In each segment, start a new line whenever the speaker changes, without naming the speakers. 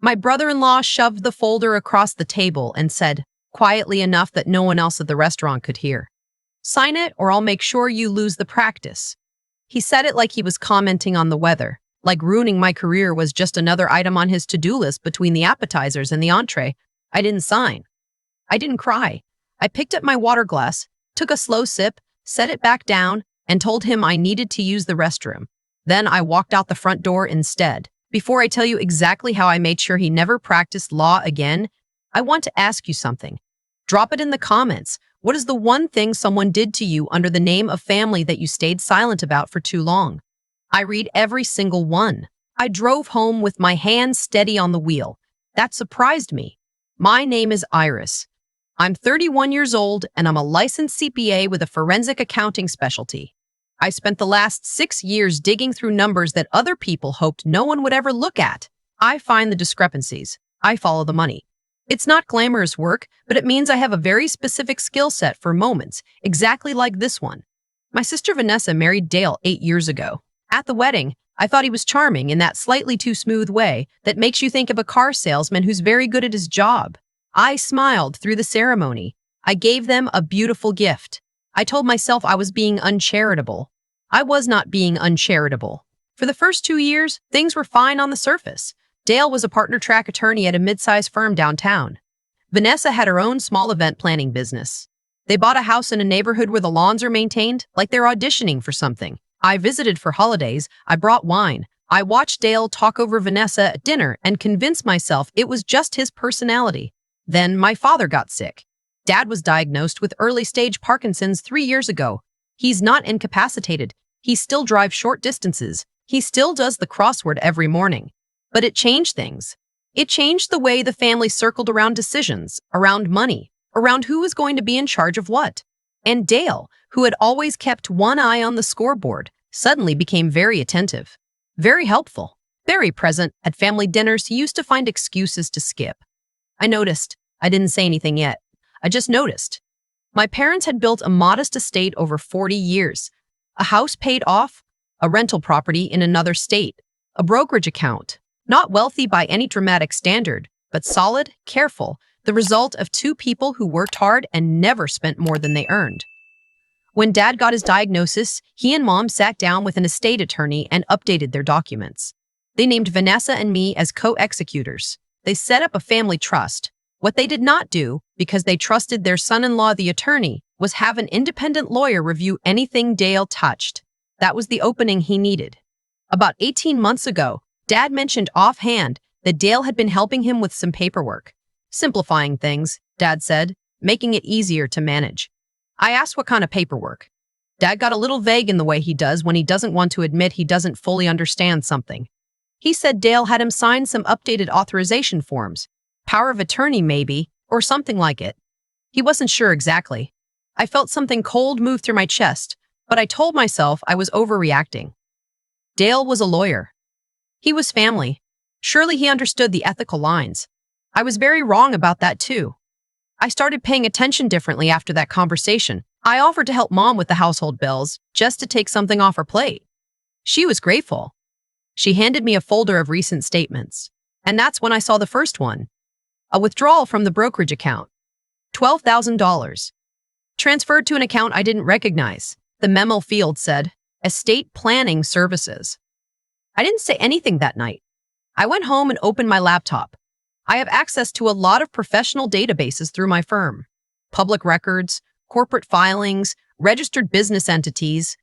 My brother-in-law shoved the folder across the table and said, quietly enough that no one else at the restaurant could hear, "Sign it or I'll make sure you lose the practice." He said it like he was commenting on the weather, like ruining my career was just another item on his to-do list between the appetizers and the entree. I didn't sign. I didn't cry. I picked up my water glass, took a slow sip, set it back down, and told him I needed to use the restroom. Then I walked out the front door instead. Before I tell you exactly how I made sure he never practiced law again, I want to ask you something. Drop it in the comments. What is the one thing someone did to you under the name of family that you stayed silent about for too long? I read every single one. I drove home with my hands steady on the wheel. That surprised me. My name is Iris. I'm 31 years old and I'm a licensed CPA with a forensic accounting specialty. I spent the last 6 years digging through numbers that other people hoped no one would ever look at. I find the discrepancies. I follow the money. It's not glamorous work, but it means I have a very specific skill set for moments, exactly like this one. My sister Vanessa married Dale 8 years ago. At the wedding, I thought he was charming in that slightly too smooth way that makes you think of a car salesman who's very good at his job. I smiled through the ceremony. I gave them a beautiful gift. I told myself I was being uncharitable. I was not being uncharitable. For the first 2 years, things were fine on the surface. Dale was a partner-track attorney at a mid-sized firm downtown. Vanessa had her own small event planning business. They bought a house in a neighborhood where the lawns are maintained, like they're auditioning for something. I visited for holidays. I brought wine. I watched Dale talk over Vanessa at dinner and convinced myself it was just his personality. Then my father got sick. Dad was diagnosed with early-stage Parkinson's 3 years ago. He's not incapacitated. He still drives short distances. He still does the crossword every morning. But it changed things. It changed the way the family circled around decisions, around money, around who was going to be in charge of what. And Dale, who had always kept one eye on the scoreboard, suddenly became very attentive, very helpful, very present. At family dinners, he used to find excuses to skip. I noticed. I didn't say anything yet. I just noticed. My parents had built a modest estate over 40 years. A house paid off, a rental property in another state, a brokerage account. Not wealthy by any dramatic standard, but solid, careful, the result of 2 people who worked hard and never spent more than they earned. When Dad got his diagnosis, he and Mom sat down with an estate attorney and updated their documents. They named Vanessa and me as co-executors. They set up a family trust. What they did not do, because they trusted their son-in-law, the attorney, was have an independent lawyer review anything Dale touched. That was the opening he needed. About 18 months ago, Dad mentioned offhand that Dale had been helping him with some paperwork. Simplifying things, Dad said, making it easier to manage. I asked what kind of paperwork. Dad got a little vague in the way he does when he doesn't want to admit he doesn't fully understand something. He said Dale had him sign some updated authorization forms, power of attorney maybe, or something like it. He wasn't sure exactly. I felt something cold move through my chest, but I told myself I was overreacting. Dale was a lawyer. He was family. Surely he understood the ethical lines. I was very wrong about that too. I started paying attention differently after that conversation. I offered to help Mom with the household bills, just to take something off her plate. She was grateful. She handed me a folder of recent statements. And that's when I saw the first one. A withdrawal from the brokerage account. $12,000. Transferred to an account I didn't recognize. The memo field said, Estate Planning Services. I didn't say anything that night. I went home and opened my laptop. I have access to a lot of professional databases through my firm. Public records, corporate filings, registered business entities.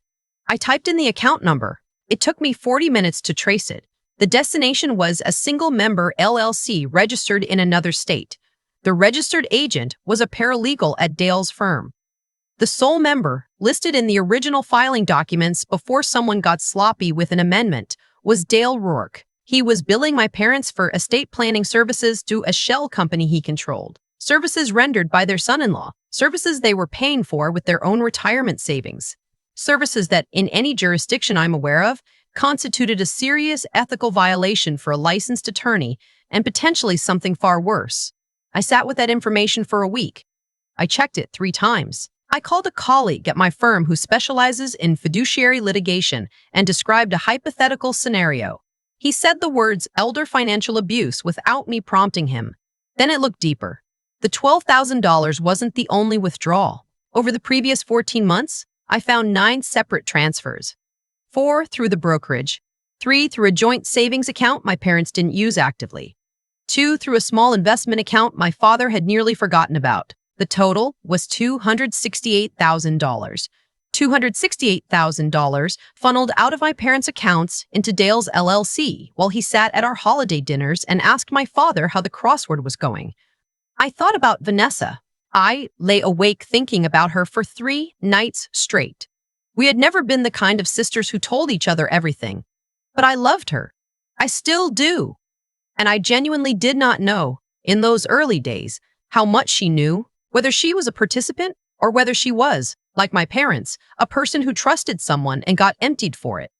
I typed in the account number. It took me 40 minutes to trace it. The destination was a single-member LLC registered in another state. The registered agent was a paralegal at Dale's firm. The sole member, listed in the original filing documents before someone got sloppy with an amendment, was Dale Rourke. He was billing my parents for estate planning services to a shell company he controlled. Services rendered by their son-in-law. Services they were paying for with their own retirement savings. Services that, in any jurisdiction I'm aware of, constituted a serious ethical violation for a licensed attorney and potentially something far worse. I sat with that information for a week. I checked it 3 times. I called a colleague at my firm who specializes in fiduciary litigation and described a hypothetical scenario. He said the words elder financial abuse without me prompting him. Then it looked deeper. The $12,000 wasn't the only withdrawal. Over the previous 14 months, I found 9 separate transfers. 4 through the brokerage, 3 through a joint savings account my parents didn't use actively, 2 through a small investment account my father had nearly forgotten about. The total was $268,000. $268,000 funneled out of my parents' accounts into Dale's LLC while he sat at our holiday dinners and asked my father how the crossword was going. I thought about Vanessa. I lay awake thinking about her for 3 nights straight. We had never been the kind of sisters who told each other everything, but I loved her. I still do. And I genuinely did not know, in those early days, how much she knew, whether she was a participant or whether she was, like my parents, a person who trusted someone and got emptied for it.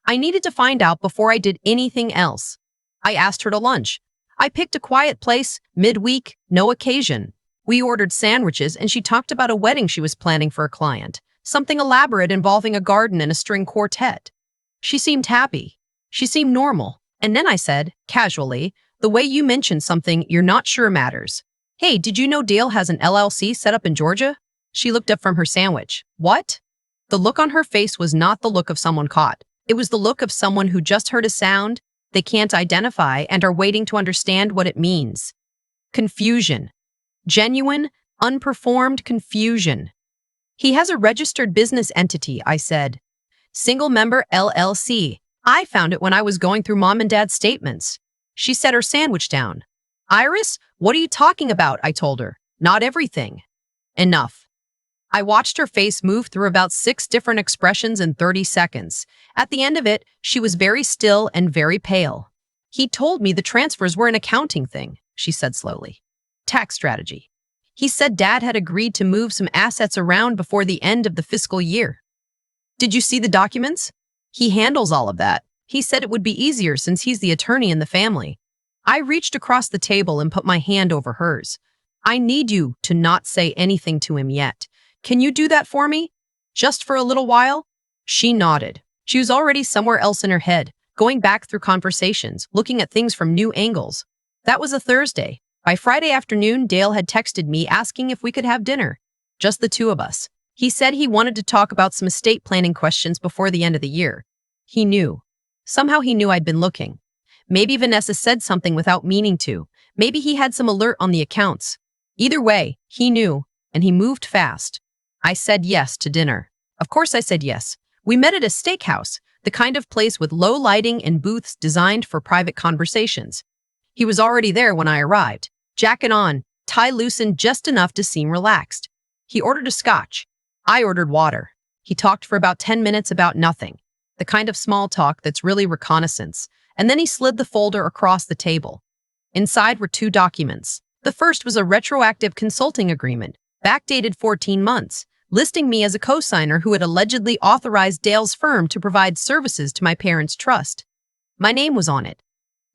I needed to find out before I did anything else. I asked her to lunch. I picked a quiet place, midweek, no occasion. We ordered sandwiches and she talked about a wedding she was planning for a client, something elaborate involving a garden and a string quartet. She seemed happy. She seemed normal. And then I said, casually, the way you mentioned something you're not sure matters. Hey, did you know Dale has an LLC set up in Georgia? She looked up from her sandwich. What? The look on her face was not the look of someone caught. It was the look of someone who just heard a sound they can't identify and are waiting to understand what it means. Confusion. Genuine, unperformed confusion. He has a registered business entity, I said. Single member LLC. I found it when I was going through Mom and Dad's statements. She set her sandwich down. Iris, what are you talking about? I told her. Not everything. Enough. I watched her face move through about 6 different expressions in 30 seconds. At the end of it, she was very still and very pale. He told me the transfers were an accounting thing, she said slowly. Tax strategy. He said Dad had agreed to move some assets around before the end of the fiscal year. Did you see the documents? He handles all of that. He said it would be easier since he's the attorney in the family. I reached across the table and put my hand over hers. I need you to not say anything to him yet. Can you do that for me? Just for a little while? She nodded. She was already somewhere else in her head, going back through conversations, looking at things from new angles. That was a Thursday. By Friday afternoon, Dale had texted me asking if we could have dinner. Just the 2 of us. He said he wanted to talk about some estate planning questions before the end of the year. He knew. Somehow he knew I'd been looking. Maybe Vanessa said something without meaning to. Maybe he had some alert on the accounts. Either way, he knew, and he moved fast. I said yes to dinner. Of course I said yes. We met at a steakhouse, the kind of place with low lighting and booths designed for private conversations. He was already there when I arrived, jacket on, tie loosened just enough to seem relaxed. He ordered a scotch. I ordered water. He talked for about 10 minutes about nothing, the kind of small talk that's really reconnaissance, and then he slid the folder across the table. Inside were 2 documents. The first was a retroactive consulting agreement, backdated 14 months, listing me as a co-signer who had allegedly authorized Dale's firm to provide services to my parents' trust. My name was on it.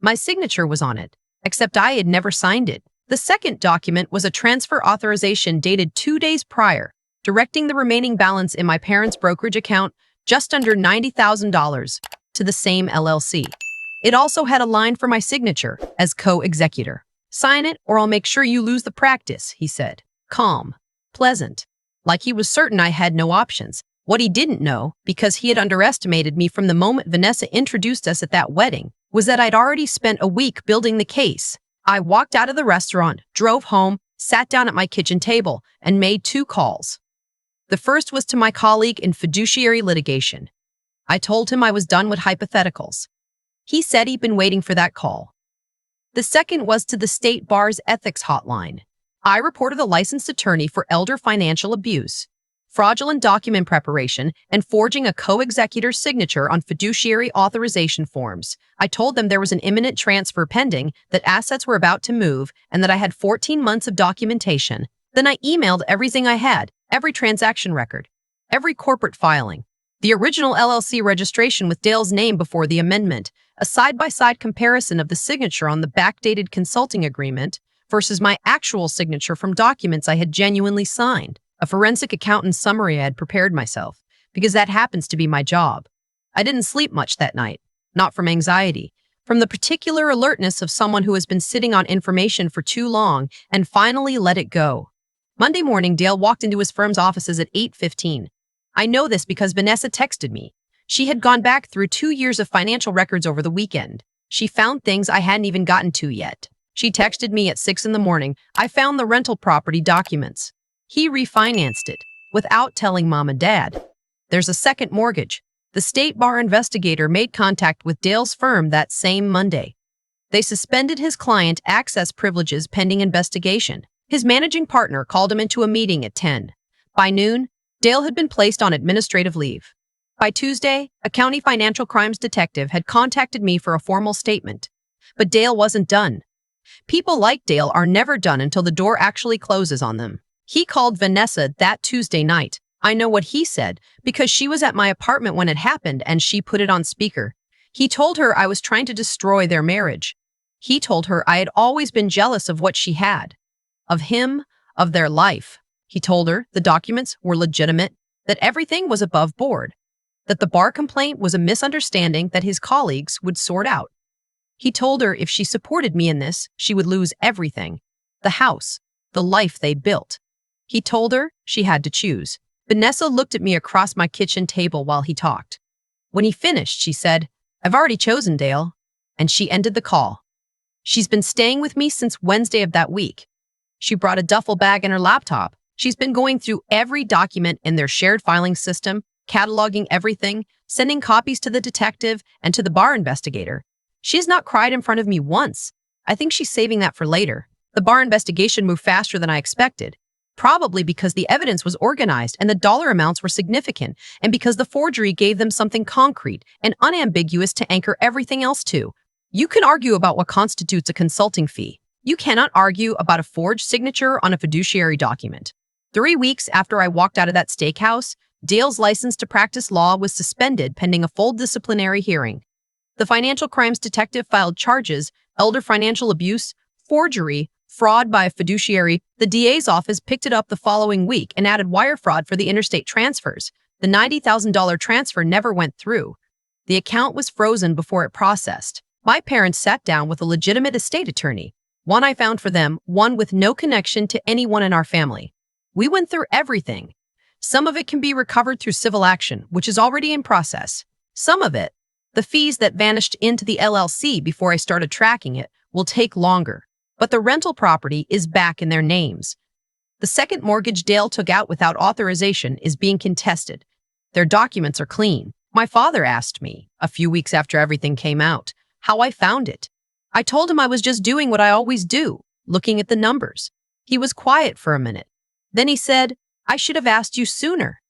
My signature was on it, except I had never signed it. The second document was a transfer authorization dated 2 days prior, directing the remaining balance in my parents' brokerage account, just under $90,000, to the same LLC. It also had a line for my signature as co-executor. Sign it or I'll make sure you lose the practice, he said. Calm. Pleasant. Like he was certain I had no options. What he didn't know, because he had underestimated me from the moment Vanessa introduced us at that wedding, was that I'd already spent a week building the case. I walked out of the restaurant, drove home, sat down at my kitchen table, and made 2 calls. The first was to my colleague in fiduciary litigation. I told him I was done with hypotheticals. He said he'd been waiting for that call. The second was to the State Bar's ethics hotline. I reported a licensed attorney for elder financial abuse, fraudulent document preparation, and forging a co-executor's signature on fiduciary authorization forms. I told them there was an imminent transfer pending, that assets were about to move, and that I had 14 months of documentation. Then I emailed everything I had, every transaction record, every corporate filing, the original LLC registration with Dale's name before the amendment, a side-by-side comparison of the signature on the backdated consulting agreement versus my actual signature from documents I had genuinely signed, a forensic accountant's summary I had prepared myself, because that happens to be my job. I didn't sleep much that night, not from anxiety, from the particular alertness of someone who has been sitting on information for too long and finally let it go. Monday morning, Dale walked into his firm's offices at 8:15. I know this because Vanessa texted me. She had gone back through 2 years of financial records over the weekend. She found things I hadn't even gotten to yet. She texted me at 6 in the morning. I found the rental property documents. He refinanced it without telling Mom and Dad. There's a second mortgage. The state bar investigator made contact with Dale's firm that same Monday. They suspended his client access privileges pending investigation. His managing partner called him into a meeting at 10. By noon, Dale had been placed on administrative leave. By Tuesday, a county financial crimes detective had contacted me for a formal statement. But Dale wasn't done. People like Dale are never done until the door actually closes on them. He called Vanessa that Tuesday night. I know what he said because she was at my apartment when it happened and she put it on speaker. He told her I was trying to destroy their marriage. He told her I had always been jealous of what she had, of him, of their life. He told her the documents were legitimate, that everything was above board, that the bar complaint was a misunderstanding that his colleagues would sort out. He told her if she supported me in this, she would lose everything, the house, the life they built. He told her she had to choose. Vanessa looked at me across my kitchen table while he talked. When he finished, she said, "I've already chosen, Dale." And she ended the call. She's been staying with me since Wednesday of that week. She brought a duffel bag and her laptop. She's been going through every document in their shared filing system, cataloging everything, sending copies to the detective and to the bar investigator. She has not cried in front of me once. I think she's saving that for later. The bar investigation moved faster than I expected. Probably because the evidence was organized and the dollar amounts were significant, and because the forgery gave them something concrete and unambiguous to anchor everything else to. You can argue about what constitutes a consulting fee. You cannot argue about a forged signature on a fiduciary document. 3 weeks after I walked out of that steakhouse, Dale's license to practice law was suspended pending a full disciplinary hearing. The financial crimes detective filed charges, elder financial abuse, forgery, fraud by a fiduciary. The DA's office picked it up the following week and added wire fraud for the interstate transfers. The $90,000 transfer never went through. The account was frozen before it processed. My parents sat down with a legitimate estate attorney, one I found for them, one with no connection to anyone in our family. We went through everything. Some of it can be recovered through civil action, which is already in process. Some of it, the fees that vanished into the LLC before I started tracking it, will take longer. But the rental property is back in their names. The second mortgage Dale took out without authorization is being contested. Their documents are clean. My father asked me, a few weeks after everything came out, how I found it. I told him I was just doing what I always do, looking at the numbers. He was quiet for a minute. Then he said, "I should have asked you sooner."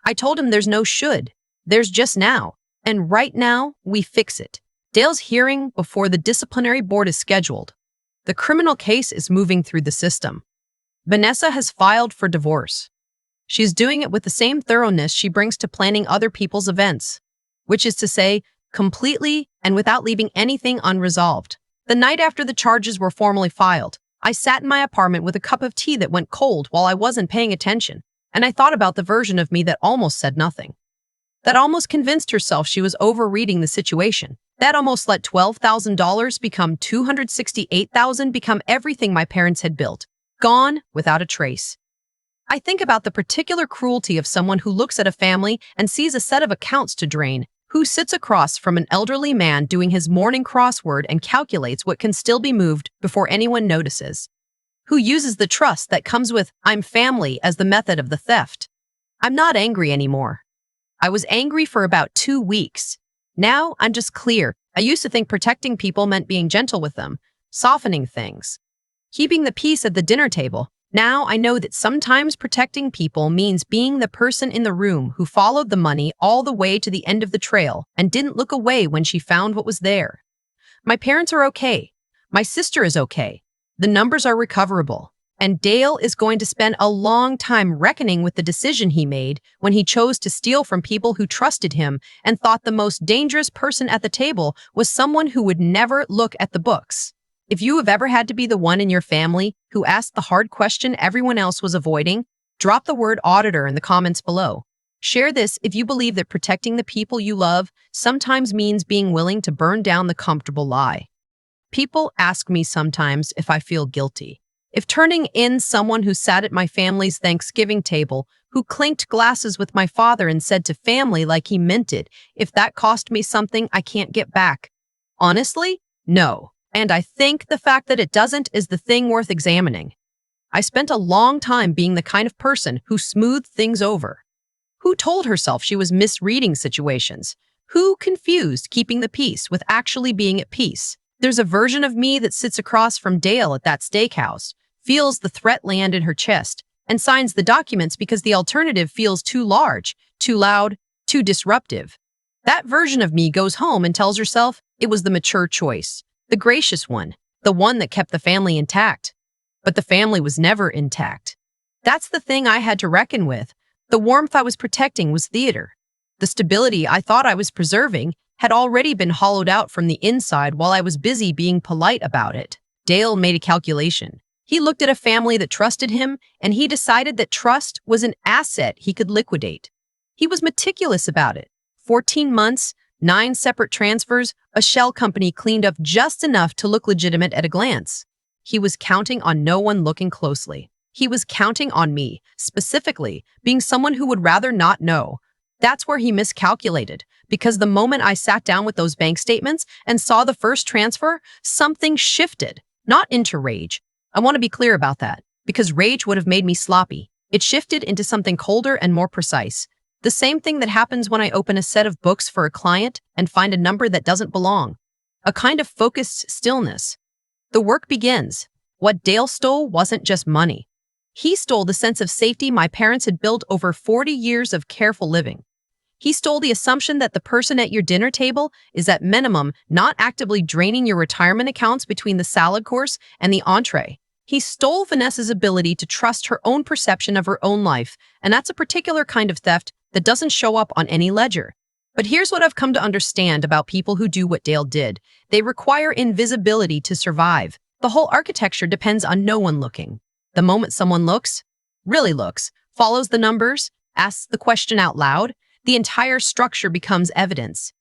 I told him there's no should. There's just now. And right now, we fix it. Dale's hearing before the disciplinary board is scheduled. The criminal case is moving through the system. Vanessa has filed for divorce. She's doing it with the same thoroughness she brings to planning other people's events, which is to say, completely and without leaving anything unresolved. The night after the charges were formally filed, I sat in my apartment with a cup of tea that went cold while I wasn't paying attention, and I thought about the version of me that almost said nothing. That almost convinced herself she was overreading the situation. That almost let $12,000 become $268,000, become everything my parents had built, gone without a trace. I think about the particular cruelty of someone who looks at a family and sees a set of accounts to drain, who sits across from an elderly man doing his morning crossword and calculates what can still be moved before anyone notices, who uses the trust that comes with "I'm family" as the method of the theft. I'm not angry anymore. I was angry for about 2 weeks. Now I'm just clear. I used to think protecting people meant being gentle with them, softening things, keeping the peace at the dinner table. Now I know that sometimes protecting people means being the person in the room who followed the money all the way to the end of the trail and didn't look away when she found what was there. My parents are okay. My sister is okay. The numbers are recoverable. And Dale is going to spend a long time reckoning with the decision he made when he chose to steal from people who trusted him and thought the most dangerous person at the table was someone who would never look at the books. If you have ever had to be the one in your family who asked the hard question everyone else was avoiding, drop the word auditor in the comments below. Share this if you believe that protecting the people you love sometimes means being willing to burn down the comfortable lie. People ask me sometimes if I feel guilty. If turning in someone who sat at my family's Thanksgiving table, who clinked glasses with my father and said to family like he meant it, if that cost me something I can't get back. Honestly, no. And I think the fact that it doesn't is the thing worth examining. I spent a long time being the kind of person who smoothed things over, who told herself she was misreading situations, who confused keeping the peace with actually being at peace. There's a version of me that sits across from Dale at that steakhouse, feels the threat land in her chest, and signs the documents because the alternative feels too large, too loud, too disruptive. That version of me goes home and tells herself it was the mature choice, the gracious one, the one that kept the family intact. But the family was never intact. That's the thing I had to reckon with. The warmth I was protecting was theater. The stability I thought I was preserving had already been hollowed out from the inside while I was busy being polite about it. Dale made a calculation. He looked at a family that trusted him, and he decided that trust was an asset he could liquidate. He was meticulous about it. 14 months, 9 separate transfers, a shell company cleaned up just enough to look legitimate at a glance. He was counting on no one looking closely. He was counting on me, specifically, being someone who would rather not know. That's where he miscalculated, because the moment I sat down with those bank statements and saw the first transfer, something shifted, not into rage. I want to be clear about that, because rage would have made me sloppy. It shifted into something colder and more precise. The same thing that happens when I open a set of books for a client and find a number that doesn't belong. A kind of focused stillness. The work begins. What Dale stole wasn't just money. He stole the sense of safety my parents had built over 40 years of careful living. He stole the assumption that the person at your dinner table is at minimum not actively draining your retirement accounts between the salad course and the entree. He stole Vanessa's ability to trust her own perception of her own life, and that's a particular kind of theft that doesn't show up on any ledger. But here's what I've come to understand about people who do what Dale did. They require invisibility to survive. The whole architecture depends on no one looking. The moment someone looks, really looks, follows the numbers, asks the question out loud, the entire structure becomes evidence.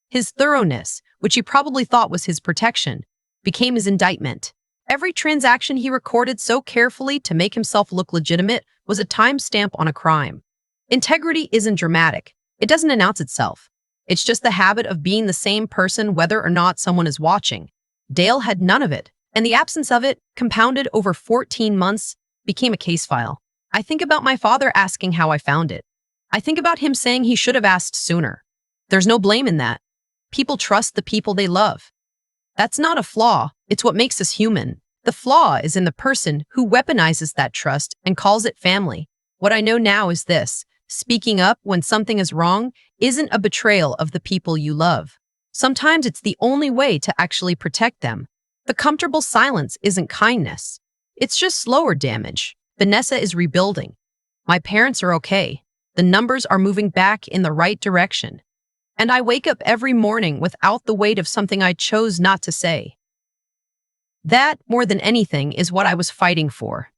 His thoroughness, which he probably thought was his protection, became his indictment. Every transaction he recorded so carefully to make himself look legitimate was a timestamp on a crime. Integrity isn't dramatic. It doesn't announce itself. It's just the habit of being the same person whether or not someone is watching. Dale had none of it, and the absence of it, compounded over 14 months, became a case file. I think about my father asking how I found it. I think about him saying he should have asked sooner. There's no blame in that. People trust the people they love. That's not a flaw, it's what makes us human. The flaw is in the person who weaponizes that trust and calls it family. What I know now is this: speaking up when something is wrong isn't a betrayal of the people you love. Sometimes it's the only way to actually protect them. The comfortable silence isn't kindness. It's just slower damage. Vanessa is rebuilding. My parents are okay. The numbers are moving back in the right direction. And I wake up every morning without the weight of something I chose not to say. That, more than anything, is what I was fighting for.